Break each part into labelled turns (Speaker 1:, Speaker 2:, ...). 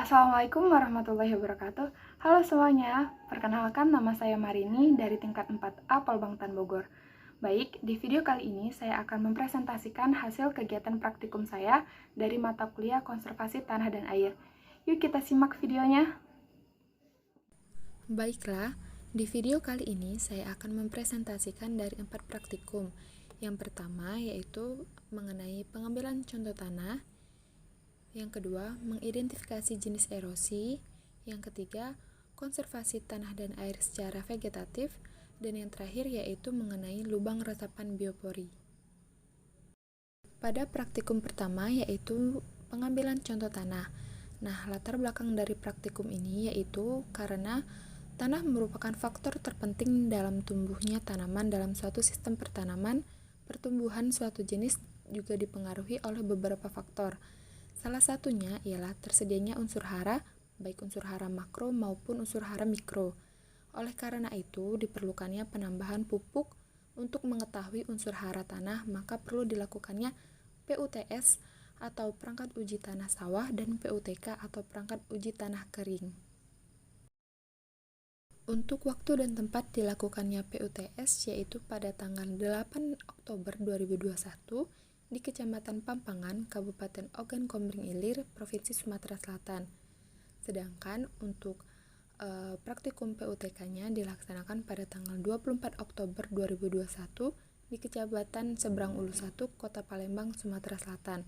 Speaker 1: Assalamualaikum warahmatullahi wabarakatuh. Halo semuanya, perkenalkan nama saya Marini dari tingkat 4A Polbangtan Bogor. Baik, di video kali ini saya akan mempresentasikan hasil kegiatan praktikum saya dari mata kuliah Konservasi Tanah dan Air. Yuk kita simak videonya.
Speaker 2: Baiklah, di video kali ini saya akan mempresentasikan dari 4 praktikum. Yang pertama yaitu mengenai pengambilan contoh tanah, yang kedua mengidentifikasi jenis erosi, yang ketiga konservasi tanah dan air secara vegetatif, dan yang terakhir yaitu mengenai lubang resapan biopori. Pada praktikum pertama yaitu pengambilan contoh tanah. Nah, latar belakang dari praktikum ini yaitu karena tanah merupakan faktor terpenting dalam tumbuhnya tanaman dalam suatu sistem pertanaman. Pertumbuhan suatu jenis juga dipengaruhi oleh beberapa faktor. Salah satunya ialah tersedianya unsur hara, baik unsur hara makro maupun unsur hara mikro. Oleh karena itu, diperlukannya penambahan pupuk. Untuk mengetahui unsur hara tanah, maka perlu dilakukannya PUTS atau perangkat uji tanah sawah dan PUTK atau perangkat uji tanah kering. Untuk waktu dan tempat dilakukannya PUTS yaitu pada tanggal 8 Oktober 2021 di Kecamatan Pampangan, Kabupaten Ogan Komering Ilir, Provinsi Sumatera Selatan. Sedangkan untuk praktikum PUTK-nya dilaksanakan pada tanggal 24 Oktober 2021 di Kecamatan Seberang Ulu 1, Kota Palembang, Sumatera Selatan.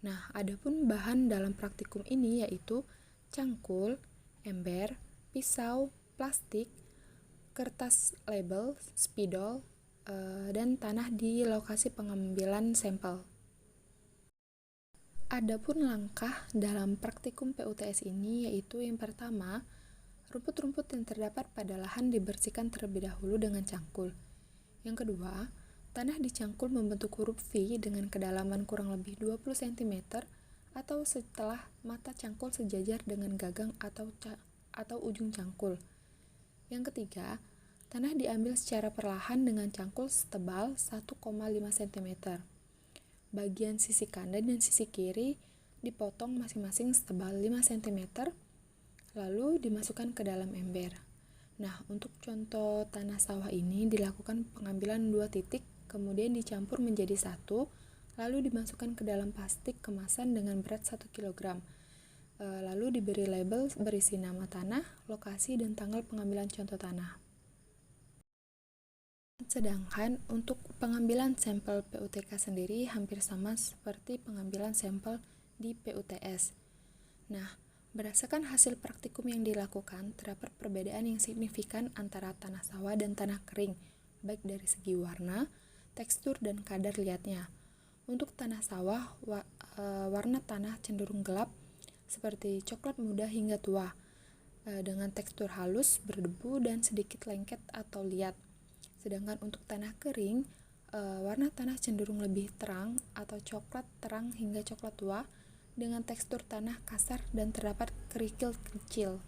Speaker 2: Nah, adapun bahan dalam praktikum ini yaitu cangkul, ember, pisau, plastik, kertas label, spidol, dan tanah di lokasi pengambilan sampel. Adapun langkah dalam praktikum PUTS ini yaitu yang pertama, rumput-rumput yang terdapat pada lahan dibersihkan terlebih dahulu dengan cangkul. Yang kedua, tanah dicangkul membentuk huruf V dengan kedalaman kurang lebih 20 cm atau setelah mata cangkul sejajar dengan gagang atau ujung cangkul. Yang ketiga, tanah diambil secara perlahan dengan cangkul setebal 1,5 cm. Bagian sisi kanan dan sisi kiri dipotong masing-masing setebal 5 cm, lalu dimasukkan ke dalam ember. Nah, untuk contoh tanah sawah ini dilakukan pengambilan 2 titik, kemudian dicampur menjadi satu, lalu dimasukkan ke dalam plastik kemasan dengan berat 1 kg. Lalu diberi label berisi nama tanah, lokasi, dan tanggal pengambilan contoh tanah. Sedangkan untuk pengambilan sampel PUTK sendiri hampir sama seperti pengambilan sampel di PUTS. Nah, berdasarkan hasil praktikum yang dilakukan, terdapat perbedaan yang signifikan antara tanah sawah dan tanah kering, baik dari segi warna, tekstur, dan kadar liatnya. Untuk tanah sawah, warna tanah cenderung gelap, seperti coklat muda hingga tua, dengan tekstur halus, berdebu, dan sedikit lengket atau liat. Sedangkan untuk tanah kering, warna tanah cenderung lebih terang atau coklat terang hingga coklat tua, dengan tekstur tanah kasar dan terdapat kerikil kecil.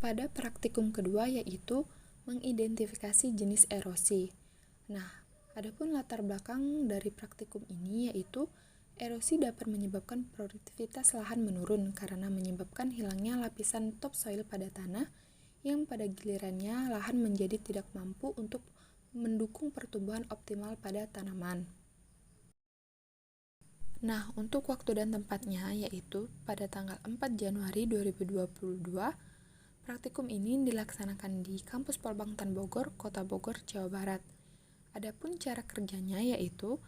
Speaker 2: Pada praktikum kedua yaitu mengidentifikasi jenis erosi. Nah, adapun latar belakang dari praktikum ini yaitu erosi dapat menyebabkan produktivitas lahan menurun karena menyebabkan hilangnya lapisan topsoil pada tanah yang pada gilirannya lahan menjadi tidak mampu untuk mendukung pertumbuhan optimal pada tanaman. Nah, untuk waktu dan tempatnya yaitu pada tanggal 4 Januari 2022, praktikum ini dilaksanakan di Kampus Polbangtan Bogor, Kota Bogor, Jawa Barat. Adapun cara kerjanya yaitu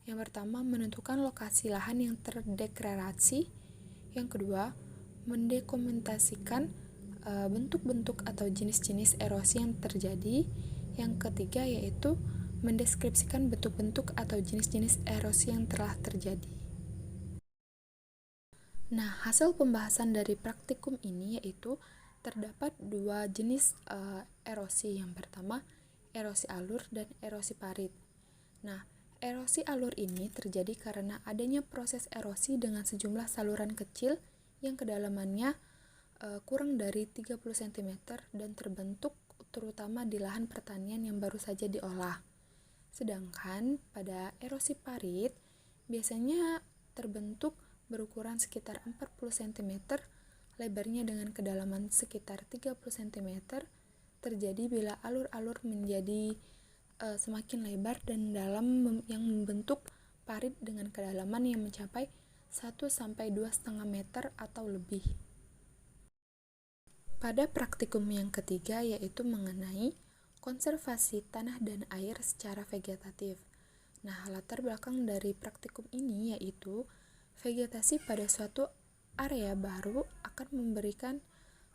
Speaker 2: yang pertama menentukan lokasi lahan yang terdegradasi, yang kedua mendokumentasikan bentuk-bentuk atau jenis-jenis erosi yang terjadi, yang ketiga yaitu mendeskripsikan bentuk-bentuk atau jenis-jenis erosi yang telah terjadi. Nah, hasil pembahasan dari praktikum ini yaitu terdapat 2 jenis erosi. Yang pertama, erosi alur dan erosi parit. Nah, erosi alur ini terjadi karena adanya proses erosi dengan sejumlah saluran kecil yang kedalamannya kurang dari 30 cm dan terbentuk terutama di lahan pertanian yang baru saja diolah. Sedangkan pada erosi parit biasanya terbentuk berukuran sekitar 40 cm, lebarnya dengan kedalaman sekitar 30 cm, terjadi bila alur-alur menjadi semakin lebar dan dalam yang membentuk parit dengan kedalaman yang mencapai 1-2,5 meter atau lebih. Pada praktikum yang ketiga yaitu mengenai konservasi tanah dan air secara vegetatif. Nah, latar belakang dari praktikum ini yaitu vegetasi pada suatu area baru akan memberikan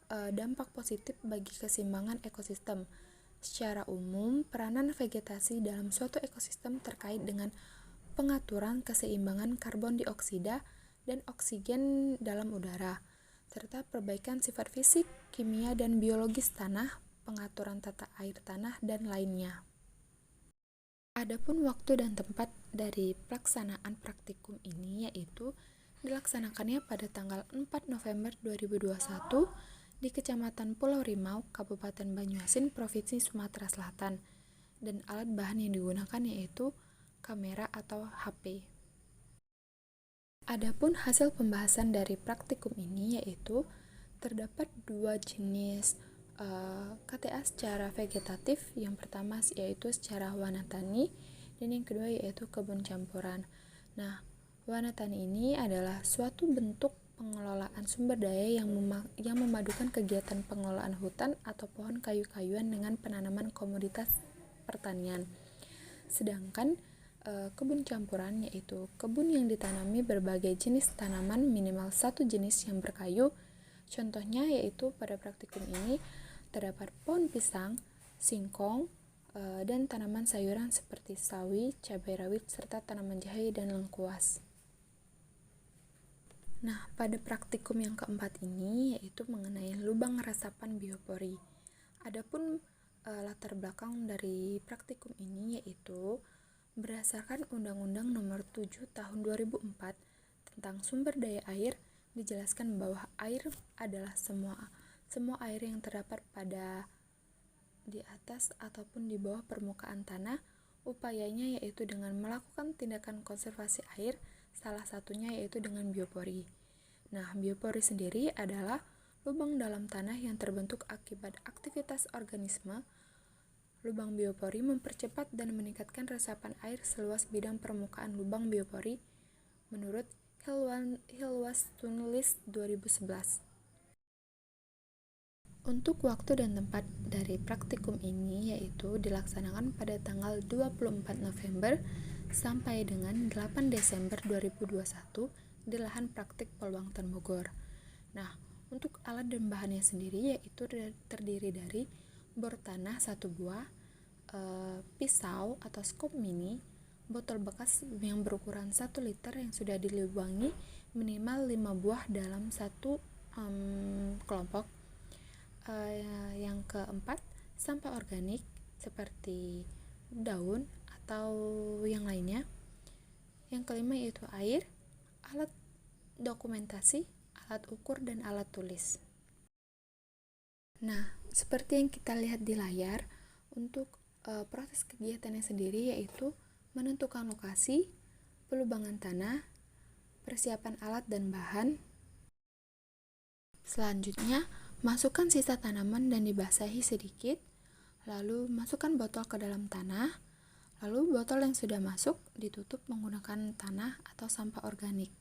Speaker 2: dampak positif bagi keseimbangan ekosistem. Secara umum, peranan vegetasi dalam suatu ekosistem terkait dengan pengaturan keseimbangan karbon dioksida dan oksigen dalam udara, serta perbaikan sifat fisik, kimia, dan biologis tanah, pengaturan tata air tanah, dan lainnya. Adapun waktu dan tempat dari pelaksanaan praktikum ini yaitu dilaksanakannya pada tanggal 4 November 2021 di Kecamatan Pulau Rimau, Kabupaten Banyuasin, Provinsi Sumatera Selatan, dan alat bahan yang digunakan yaitu kamera atau HP. Adapun hasil pembahasan dari praktikum ini yaitu terdapat dua jenis KTA secara vegetatif. Yang pertama yaitu secara wanatani dan yang kedua yaitu kebun campuran. Nah, wanatani ini adalah suatu bentuk pengelolaan sumber daya yang memadukan kegiatan pengelolaan hutan atau pohon kayu-kayuan dengan penanaman komoditas pertanian. Sedangkan kebun campuran yaitu kebun yang ditanami berbagai jenis tanaman minimal satu jenis yang berkayu. Contohnya yaitu pada praktikum ini terdapat pohon pisang, singkong, dan tanaman sayuran seperti sawi, cabai rawit, serta tanaman jahe dan lengkuas. Nah, pada praktikum yang keempat ini yaitu mengenai lubang resapan biopori. Adapun latar belakang dari praktikum ini yaitu berdasarkan Undang-Undang Nomor 7 Tahun 2004 tentang sumber daya air, dijelaskan bahwa air adalah semua air yang terdapat pada di atas ataupun di bawah permukaan tanah. Upayanya yaitu dengan melakukan tindakan konservasi air, salah satunya yaitu dengan biopori. Nah, biopori sendiri adalah lubang dalam tanah yang terbentuk akibat aktivitas organisme. Lubang biopori mempercepat dan meningkatkan resapan air seluas bidang permukaan lubang biopori menurut Hilwas List 2011. Untuk waktu dan tempat dari praktikum ini yaitu dilaksanakan pada tanggal 24 November sampai dengan 8 Desember 2021 di lahan praktik Polbangtan Bogor. Nah, untuk alat dan bahannya sendiri yaitu terdiri dari bor tanah 1 buah, pisau atau skop mini, botol bekas yang berukuran 1 liter yang sudah dilubangi minimal 5 buah dalam satu kelompok. Yang keempat, sampah organik seperti daun atau yang lainnya. Yang kelima yaitu air, alat dokumentasi, alat ukur, dan alat tulis. Nah, seperti yang kita lihat di layar, untuk proses kegiatannya sendiri yaitu menentukan lokasi, pelubangan tanah, persiapan alat dan bahan. Selanjutnya, masukkan sisa tanaman dan dibasahi sedikit, lalu masukkan botol ke dalam tanah, lalu botol yang sudah masuk ditutup menggunakan tanah atau sampah organik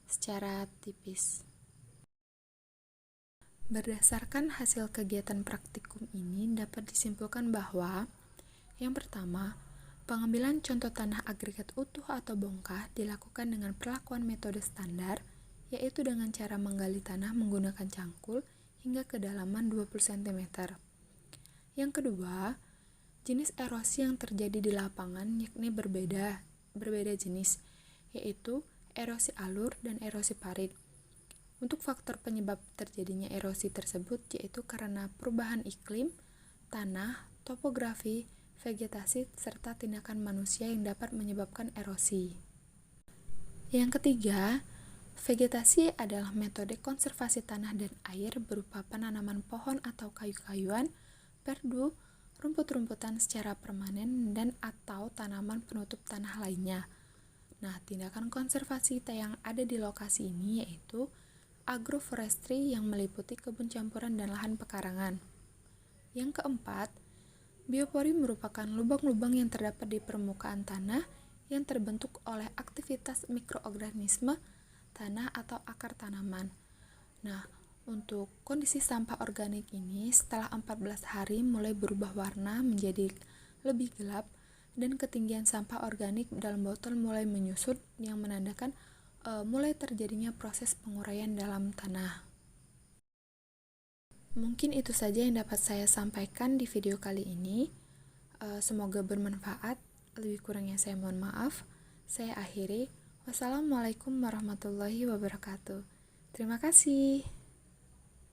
Speaker 2: secara tipis. Berdasarkan hasil kegiatan praktikum ini dapat disimpulkan bahwa yang pertama, pengambilan contoh tanah agregat utuh atau bongkah dilakukan dengan perlakuan metode standar, yaitu dengan cara menggali tanah menggunakan cangkul hingga kedalaman 20 cm. Yang kedua, jenis erosi yang terjadi di lapangan yakni berbeda jenis, yaitu erosi alur dan erosi parit. Untuk faktor penyebab terjadinya erosi tersebut yaitu karena perubahan iklim, tanah, topografi, vegetasi, serta tindakan manusia yang dapat menyebabkan erosi. Yang ketiga, vegetasi adalah metode konservasi tanah dan air berupa penanaman pohon atau kayu-kayuan, perdu, rumput-rumputan secara permanen, dan atau tanaman penutup tanah lainnya. Nah, tindakan konservasi yang ada di lokasi ini yaitu agroforestry yang meliputi kebun campuran dan lahan pekarangan. Yang keempat, biopori merupakan lubang-lubang yang terdapat di permukaan tanah yang terbentuk oleh aktivitas mikroorganisme tanah atau akar tanaman. Nah, untuk kondisi sampah organik ini setelah 14 hari mulai berubah warna menjadi lebih gelap dan ketinggian sampah organik dalam botol mulai menyusut yang menandakan mulai terjadinya proses penguraian dalam tanah. Mungkin itu saja yang dapat saya sampaikan di video kali ini. Semoga bermanfaat. Lebih kurangnya saya mohon maaf. Saya akhiri. Wassalamualaikum warahmatullahi wabarakatuh. Terima kasih.